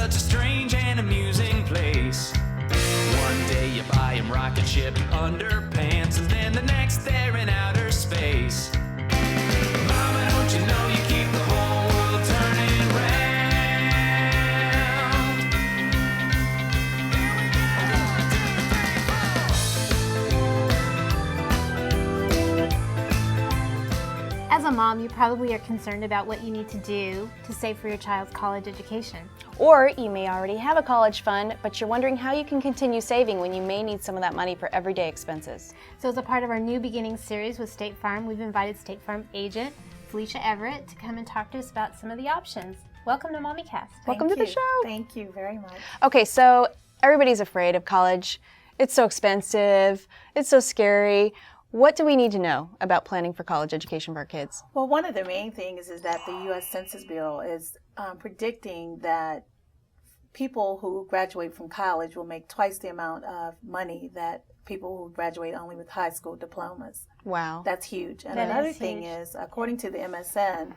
such a strange and amusing place. One day you buy him rocket ship underpants, and then the next they're in outer space. Mama, don't you know you keep the whole world turning round? Here we go! 1, 2, 3, 4. As a mom, you probably are concerned about what you need to do to save for your child's college education. Or you may already have a college fund, but you're wondering how you can continue saving when you may need some of that money for everyday expenses. So as a part of our New Beginnings series with State Farm, we've invited State Farm agent Felicia Everett to come and talk to us about some of the options. Welcome to MommyCast. Welcome to the show. Thank you very much. Okay, so everybody's afraid of college. It's so expensive. It's so scary. What do we need to know about planning for college education for our kids? Well, one of the main things is that the U.S. Census Bureau is predicting that people who graduate from college will make twice the amount of money that people who graduate only with high school diplomas. Wow. That's huge. And That another is thing huge. is, according to the MSN,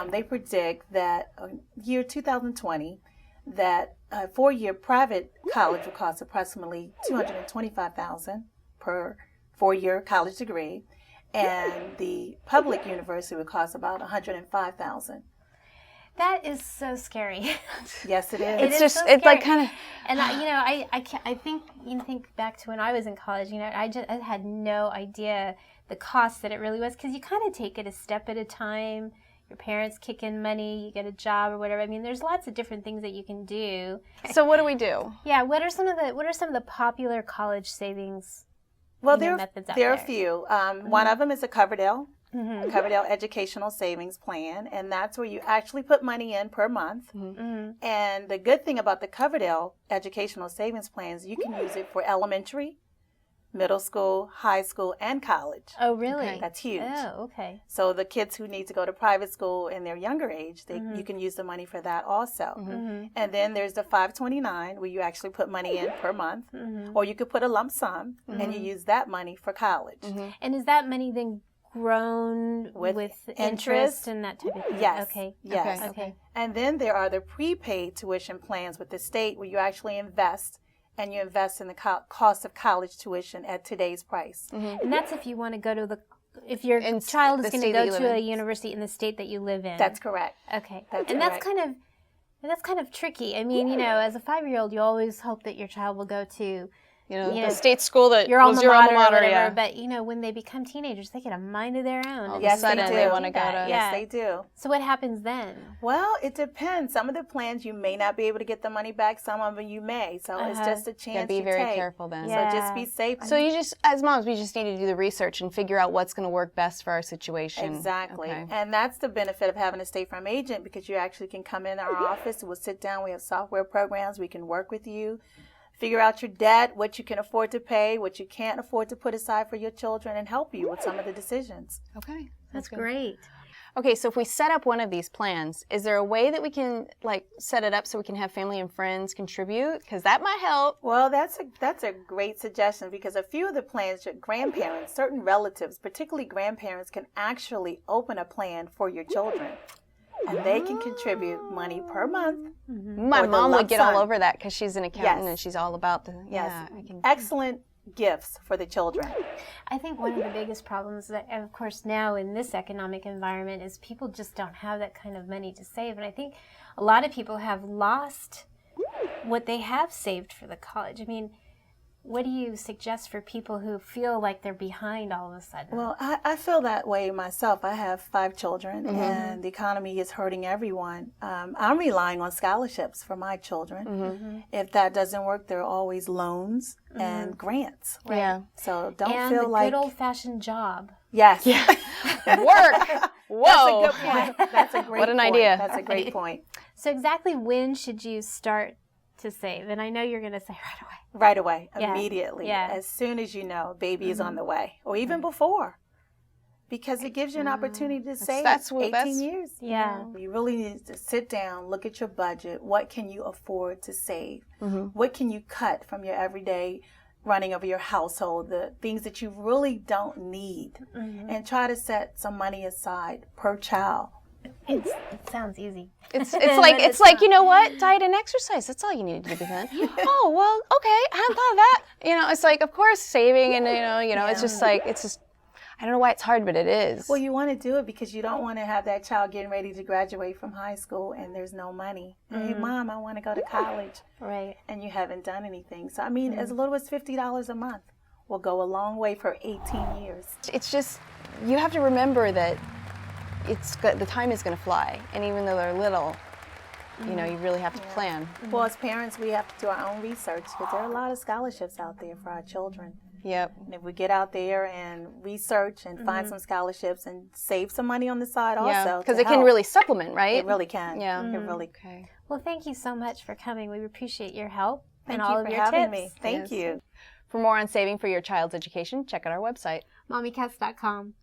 they predict that year 2020, that a 4-year private college will cost approximately $225,000 per 4-year college degree, and the public university would cost about $105,000. That is so scary. Yes, it is. It It's is just, so it's like scary. kind of, And I think you think back to when I was in college. I had no idea the cost that it really was, because you kind of take it a step at a time. Your parents kick in money, you get a job or whatever. I mean, there's lots of different things that you can do. so what do we do? Yeah, what are some of the popular college savings? Well, methods out there are a there? few. One of them is a Coverdell Educational Savings Plan, and that's where you actually put money in per month. And the good thing about the Coverdell Educational Savings Plan is you can use it for elementary, middle school, high school, and college. Oh, really? Okay. That's huge. Oh, okay. So the kids who need to go to private school in their younger age, you can use the money for that also. And then there's the 529, where you actually put money in per month, or you could put a lump sum and you use that money for college. And is that money then grown with interest and that type of thing? Yes. Okay. Yes. Okay. And then there are the prepaid tuition plans with the state, where you actually invest, and you invest in the cost of college tuition at today's price. And that's if you want to go to if your In child the is going to state that go you live to a in. university in the state that you live in. That's correct. Okay. That's and correct. that's kind of tricky. I mean, as a 5-year-old, you always hope that your child will go to The state school that your was alma your alma mater or mater, whatever. yeah. But when they become teenagers, they get a mind of their own. All of Yes, a sudden they they do. want to go to... Yeah. Yes, they do. So what happens then? Well, it depends. Some of the plans you may not be able to get the money back. Some of them you may. So it's just a chance Gotta be you very take. careful then. Yeah. So just be safe. So you just, as moms, we just need to do the research and figure out what's going to work best for our situation. Exactly. Okay. And that's the benefit of having a State Farm agent, because you actually can come in our office. We'll sit down. We have software programs. We can work with you, figure out your debt, what you can afford to pay, what you can't afford to put aside for your children, and help you with some of the decisions. Okay. That's good. great. Okay, so if we set up one of these plans, is there a way that we can set it up so we can have family and friends contribute? Because that might help. Well, that's a great suggestion, because a few of the plans, your grandparents, certain relatives, particularly grandparents, can actually open a plan for your children. And they can contribute money per month. My Or the mom would lump get all sum. over that because she's an accountant Yes. and she's all about the... Yes. Yeah, I can... Excellent gifts for the children. I think one of the biggest problems that, of course, now in this economic environment is people just don't have that kind of money to save. And I think a lot of people have lost what they have saved for the college. I mean, what do you suggest for people who feel like they're behind all of a sudden? Well, I feel that way myself. I have 5 children, and the economy is hurting everyone. I'm relying on scholarships for my children. If that doesn't work, there are always loans and grants. Yeah. So don't and feel the like... good old-fashioned job. Yes. Work! Whoa! That's a good point. That's a great What an point. idea. That's a great point. So exactly when should you start to save? And I know you're going to say right away. Right away, Yeah. immediately, Yeah. as soon as you know baby is on the way, or even before, because it gives you an opportunity to save that's 18 years. Yeah. You really need to sit down, look at your budget. What can you afford to save? What can you cut from your everyday running of your household, the things that you really don't need, and try to set some money aside per child It sounds easy. It's like you know what? Diet and exercise. That's all you need to do then. Oh well, okay. I hadn't thought of that. It's like, of course, saving and it's just like I don't know why it's hard, but it is. Well, you want to do it because you don't want to have that child getting ready to graduate from high school and there's no money. Hey, Mom, I want to go to college. Right. And you haven't done anything. So, I mean, as little as $50 a month will go a long way for 18 years. It's just, you have to remember that the time is going to fly. And even though they're little, you really have to plan. Well, as parents, we have to do our own research because there are a lot of scholarships out there for our children. Yep. And if we get out there and research and find some scholarships and save some money on the side also. Because it can really supplement, right? It really can. Yeah. It really can. Okay. Well, thank you so much for coming. We appreciate your help and Thank all you of for your having tips. me. Thank you. For more on saving for your child's education, check out our website. MommyCast.com.